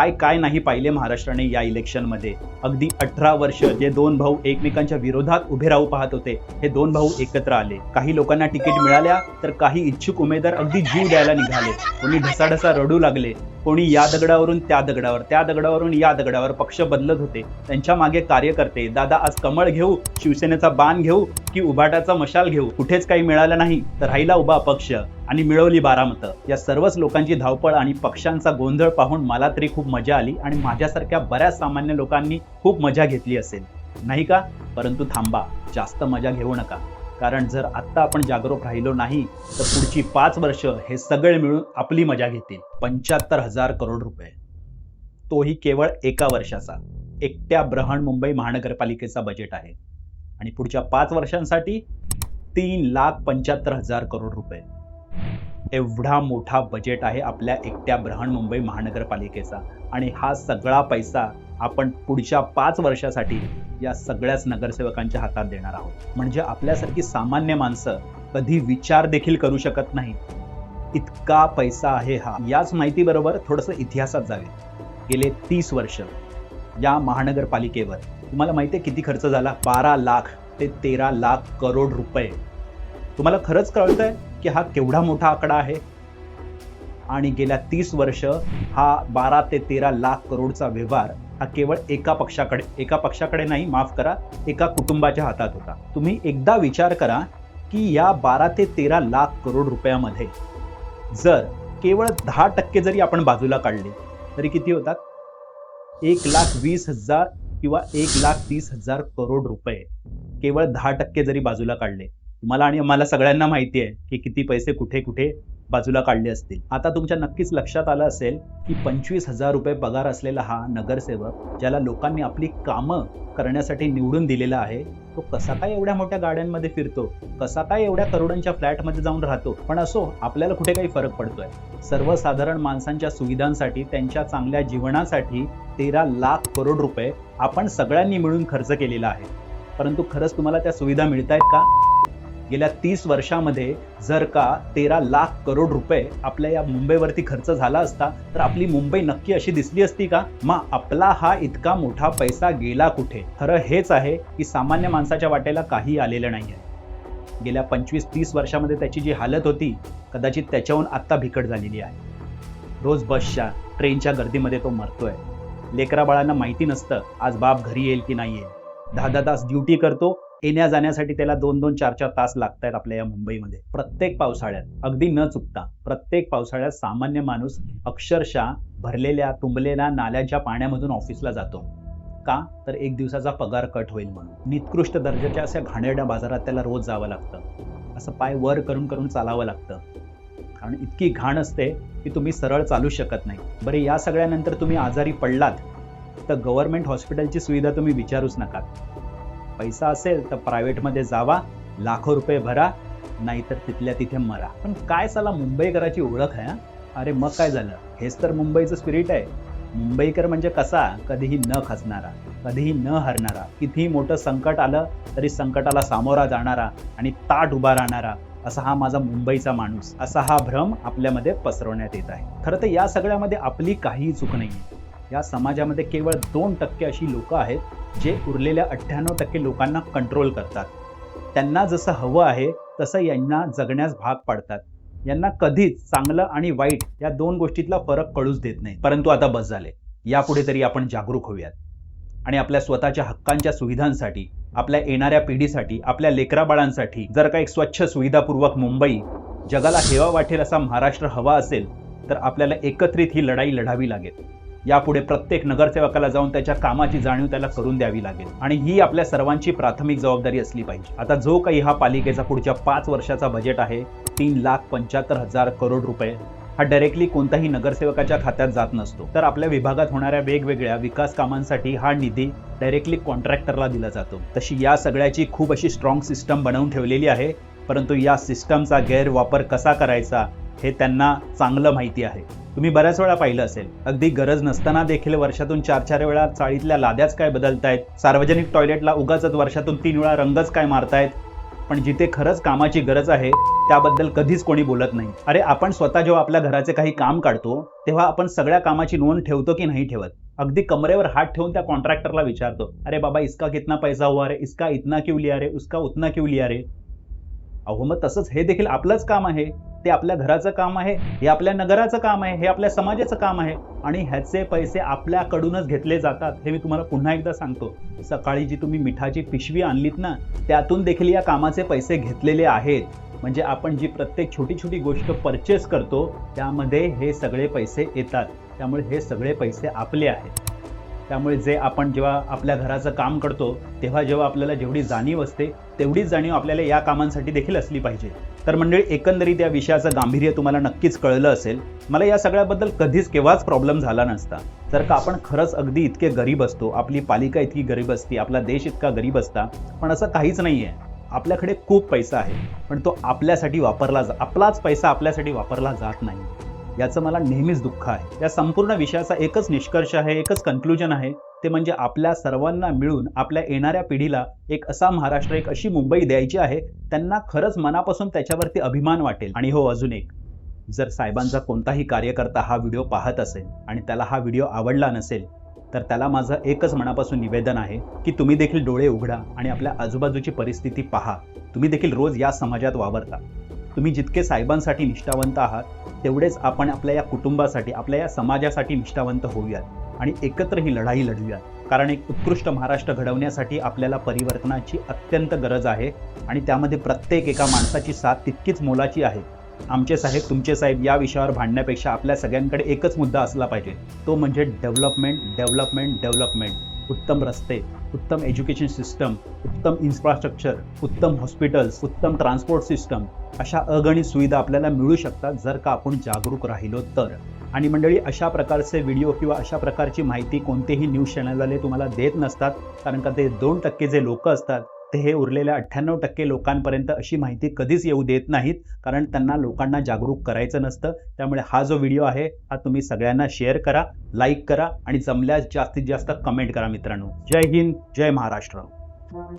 काय काय नाही पाहिले महाराष्ट्राने या इलेक्शनमध्ये। अगदी 18 वर्ष जे दोन भाऊ एकमेकांच्या विरोधात उभे राहू पाहत होते, हे दोन भाऊ एकत्र आले। काही लोकांना तिकीट मिळाल्या तर काही इच्छुक उमेदवार अगदी जीव द्यायला निघाले। कोणी ढसाढसा रडू लागले, कोणी या दगडावरून त्या दगडावर, त्या दगडावरून या दगडावर पक्ष बदलत होते। त्यांच्या मागे कार्यकर्ते, दादा आज कमळ घेऊ, शिवसेनेचा बाण घेऊ की उभाटाचा मशाल घेऊ? कुठेच काही मिळालं नाही तर राहिला उभा पक्ष आणि मिळवली 12 मतं। या सर्वच लोकांची धावपळ आणि पक्षांचा गोंधळ पाहून मला तरी खूप मजा आली आणि माझ्यासारख्या बऱ्याच सामान्य लोकांनी खूप मजा घेतली असेल, नाही का? परंतु थांबा, जास्त मजा घेऊ नका, कारण जर आत्ता आपण जागरूक राहिलो नाही तर पुढची 5 वर्ष हे सगळे मिळून आपली मजा घेतील। 75,000 करोड रुपये, तोही केवळ एका वर्षाचा, एकट्या बृहन्मुंबई महानगरपालिकेचा बजेट आहे। आणि पुढच्या 5 वर्षांसाठी 3,75,000 करोड रुपये, एवढा मोठा बजेट आहे आपल्या एकट्या बृहन्मुंबई महानगरपालिकेचा। आणि हा सगळा पैसा आपण पुढच्या 5 वर्षासाठी या सगळ्याच नगरसेवकांच्या हातात देणार आहोत। म्हणजे आपल्यासारखी सामान्य माणसं कधी विचार देखील करू शकत नाही, इतका पैसा आहे हा। याच माहितीबरोबर थोडंसं इतिहासात जावे। गेले 30 वर्ष या महानगरपालिकेवर तुम्हाला माहिती आहे किती खर्च झाला? 12 लाख ते 13 लाख करोड रुपये। तुम्हाला खरंच कळतंय की हा केवढा मोठा आकडा आहे? आणि गेल्या 30 वर्ष हा 12 ते 13 लाख करोडचा व्यवहार हा केवळ एका पक्षाकडे नाही, माफ करा, एका कुटुंबाच्या हातात होता। तुम्ही एकदा विचार करा की या 12 ते 13 लाख करोड रुपयामध्ये जर केवळ 10% जरी आपण बाजूला काढले तरी किती होतात? 1,20,000 किंवा 1,30,000 करोड रुपये। केवळ 10% जरी बाजूला काढले, तुम्हाला आणि मला सगळ्यांना माहिती आहे की किती पैसे कुठे कुठे बाजूला काढले असतील। आता तुमच्या नक्कीच लक्षात आलं असेल की 25,000 रुपये पगार असलेला हा नगरसेवक, ज्याला लोकांनी आपली कामं करण्यासाठी निवडून दिलेला आहे, तो कसा काय एवढ्या मोठ्या गाड्यांमध्ये फिरतो, कसा काय एवढ्या करोडांच्या फ्लॅटमध्ये जाऊन राहतो? पण असो, आपल्याला कुठे काही फरक पडतोय? सर्वसाधारण माणसांच्या सुविधांसाठी, त्यांच्या चांगल्या जीवनासाठी 13 लाख करोड रुपये आपण सगळ्यांनी मिळून खर्च केलेला आहे। परंतु खरंच तुम्हाला त्या सुविधा मिळतायत का? गेल्या 30 वर्षामध्ये जर का 13 लाख करोड रुपये आपल्या या मुंबईवरती खर्च झाला असता तर आपली मुंबई नक्की अशी दिसली असती का? मग आपला हा इतका मोठा पैसा गेला कुठे? खरं हेच आहे की सामान्य माणसाच्या वाटेला काही आलेलं नाहीये। गेल्या 25-30 वर्षामध्ये त्याची जी हालत होती, कदाचित त्याच्याहून आत्ता बिकट झालेली आहे। रोज बसच्या, ट्रेनच्या गर्दीमध्ये तो मरतोय। लेकरा बाळांना माहिती नसतं आज बाप घरी येईल की नाही येईल। 10-10 तास ड्युटी करतो, येण्या जाण्यासाठी त्याला 2-2, 4-4 तास लागतायत आपल्या या मुंबईमध्ये। प्रत्येक पावसाळ्यात, अगदी न चुकता प्रत्येक पावसाळ्यात सामान्य माणूस अक्षरशः भरलेल्या तुंबलेल्या नाल्याच्या पाण्यामधून ऑफिसला जातो। का? तर एक दिवसाचा पगार कट होईल म्हणून। निकृष्ट दर्जाच्या अशा घाणेरड्या बाजारात त्याला रोज जावं लागतं, असं पाय वर करून करून चालावं लागतं, कारण इतकी घाण असते की तुम्ही सरळ चालू शकत नाही। बरं, या सगळ्यानंतर तुम्ही आजारी पडलात तर गव्हर्नमेंट हॉस्पिटलची सुविधा तुम्ही विचारूच नका। पैसा असेल तर प्रायव्हेटमध्ये जावा, लाखो रुपये भरा, नाहीतर तिथल्या तिथे मरा। पण काय साला मुंबईकराची ओळख आहे? अरे मग काय झालं? हेच तर मुंबईचं स्पिरिट आहे। मुंबईकर म्हणजे कसा? कधीही न खचणारा, कधीही न हरणारा, कितीही मोठं संकट आलं तरी संकटाला सामोरा जाणारा आणि ताठ उभा राहणारा, असा हा माझा मुंबईचा माणूस, असा हा भ्रम आपल्यामध्ये पसरवण्यात येत आहे। खरं तर या सगळ्यामध्ये आपली काहीही चूक नाहीये। या समाजामध्ये केवळ 2% अशी लोक आहेत जे उरलेल्या 98% लोकांना कंट्रोल करतात। त्यांना जसं हवं आहे तसं यांना जगण्यास भाग पाडतात। यांना कधीच चांगलं आणि वाईट या 2 गोष्टीतला फरक कळूच देत नाही। परंतु आता बस झाले, यापुढे तरी आपण जागरूक होऊयात आणि आपल्या स्वतःच्या हक्कांच्या सुविधांसाठी, आपल्या येणाऱ्या पिढीसाठी, आपल्या लेकराबाळांसाठी जर का एक स्वच्छ सुविधापूर्वक मुंबई, जगाला हेवा वाटेल असा महाराष्ट्र हवा असेल तर आपल्याला एकत्रित ही लढाई लढावी लागेल। यापुढे प्रत्येक नगरसेवकाला जाऊन त्याच्या कामाची जाणीव त्याला करून द्यावी लागेल आणि ही आपल्या सर्वांची प्राथमिक जबाबदारी असली पाहिजे। आता जो काही हा पालिकेचा पुढच्या 5 वर्षाचा बजेट आहे, 3,75,000 करोड रुपये, हा डायरेक्टली कोणत्याही नगरसेवकाच्या खात्यात जात नसतो, तर आपल्या विभागात होणाऱ्या वेगवेगळ्या विकास कामांसाठी हा निधी डायरेक्टली कॉन्ट्रॅक्टरला दिला जातो। तशी या सगळ्याची खूप अशी स्ट्रॉंग सिस्टम बनवून ठेवलेली आहे, परंतु या सिस्टमचा गैरवापर कसा करायचा हे त्यांना चांगलं माहिती आहे। तुम्ही बऱ्याच वेळा पाहिलं असेल, अगदी गरज नसताना देखील वर्षातून 4-4 वेळा चाळीतल्या लाद्याच काय बदलतायत, सार्वजनिक टॉयलेटला उगाचच वर्षातून 3 वेळा रंगच काय मारतायत, पण जिथे खरंच कामाची गरज आहे त्याबद्दल कधीच कोणी बोलत नाही. अरे आपण स्वतः जेव्हा आपल्या घराचे काही काम काढतो तेव्हा आपण सगळ्या कामाची नोंद ठेवतो की नाही ठेवत? अगदी कमरेवर हात ठेवून त्या कॉन्ट्रॅक्टरला विचारतो, अरे बाबा इसका कितना पैसा हुआ रे, इसका इतना क्यों लिया रे, उसका उतना क्यों लिया रे. अहो मग तसंच हे देखील आपलंच काम आहे. ते आपल्या घराचं काम आहे, हे आपल्या नगराचं काम आहे, हे आपल्या समाजाचं काम आहे आणि ह्याचे पैसे आपल्याकडूनच घेतले जातात. हे मी तुम्हाला पुन्हा एकदा सांगतो. सकाळी जी तुम्ही मिठाची पिशवी आणलीत ना, त्यातून देखील या कामाचे पैसे घेतलेले आहेत. म्हणजे आपण जी प्रत्येक छोटी छोटी गोष्ट परचेस करतो त्यामध्ये हे सगळे पैसे येतात. त्यामुळे हे सगळे पैसे आपले आहेत. त्यामुळे जे आपण जेव्हा आपल्या घराचं काम करतो तेव्हा जेव्हा आपल्याला जेवढी जाणीव असते तेवढीच जाणीव आपल्याला या कामांसाठी देखील असली पाहिजे. तर मंडळी, एकंदरीत या विषयाचं गांभीर्य तुम्हाला नक्कीच कळलं असेल. मला या सगळ्याबद्दल कधीच केव्हाच प्रॉब्लेम झाला नसता. जर का आपण खरंच अगदी इतके गरीब असतो, आपली पालिका इतकी गरीब असती, आपला देश इतका गरीब असता, पण असं काहीच नाही आहे. आपल्याकडे खूप पैसा आहे पण तो आपल्यासाठी आपलाच पैसा आपल्यासाठी वापरला जात नाही. याचं मला नेहमीच दुःख आहे. या संपूर्ण विषयाचा एकच निष्कर्ष आहे, एकच कन्क्लुजन आहे, ते म्हणजे आपल्या सर्वांना मिळून आपल्या येणाऱ्या पिढीला एक असा महाराष्ट्र, एक अशी मुंबई द्यायची आहे त्यांना खरंच मनापासून त्याच्यावरती अभिमान वाटेल. आणि हो, अजून एक, जर साहेबांचा कोणताही कार्यकर्ता हा व्हिडिओ पाहत असेल आणि त्याला हा व्हिडिओ आवडला नसेल तर त्याला माझं एकच मनापासून निवेदन आहे की तुम्ही देखील डोळे उघडा आणि आपल्या आजूबाजूची परिस्थिती पहा. तुम्ही देखील रोज या समाजात वावरता. तुम्ही जितके साहेबांसाठी निष्ठावंत आहात तेवढेच आपण आपल्या या कुटुंबासाठी, आपल्या या समाजासाठी निष्ठावंत होऊयात आणि एकत्र ही लढाई लढूयात. कारण एक उत्कृष्ट महाराष्ट्र घडवण्यासाठी आपल्याला परिवर्तनाची अत्यंत गरज आहे आणि त्यामध्ये प्रत्येक एका माणसाची साथ तितकीच मोलाची आहे. आमचे साहेब, तुमचे साहेब या विषयावर भांडण्यापेक्षा आपल्या सगळ्यांकडे एकच मुद्दा असला पाहिजे, तो म्हणजे डेव्हलपमेंट, डेव्हलपमेंट, डेव्हलपमेंट. उत्तम रस्ते, उत्तम एज्युकेशन सिस्टम, उत्तम इन्फ्रास्ट्रक्चर, उत्तम हॉस्पिटल्स, उत्तम ट्रान्सपोर्ट सिस्टम, अशा अगणित सुविधा आपल्याला मिळू शकतात जर का आपण जागरूक राहिलो तर. आणि मंडळी, अशा प्रकारचे व्हिडिओ किंवा अशा प्रकारची माहिती कोणतेही न्यूज चॅनलवाले तुम्हाला देत नसतात. कारण का ते 2% जे लोक असतात ते हे उरलेल्या 98% लोकांपर्यंत अशी माहिती कधीच येऊ देत नाहीत. कारण त्यांना लोकांना जागरूक करायचं नसतं. त्यामुळे हा जो व्हिडिओ आहे हा तुम्ही सगळ्यांना शेअर करा, लाईक करा आणि जमल्यास जास्तीत जास्त कमेंट करा मित्रांनो. जय हिंद, जय महाराष्ट्र.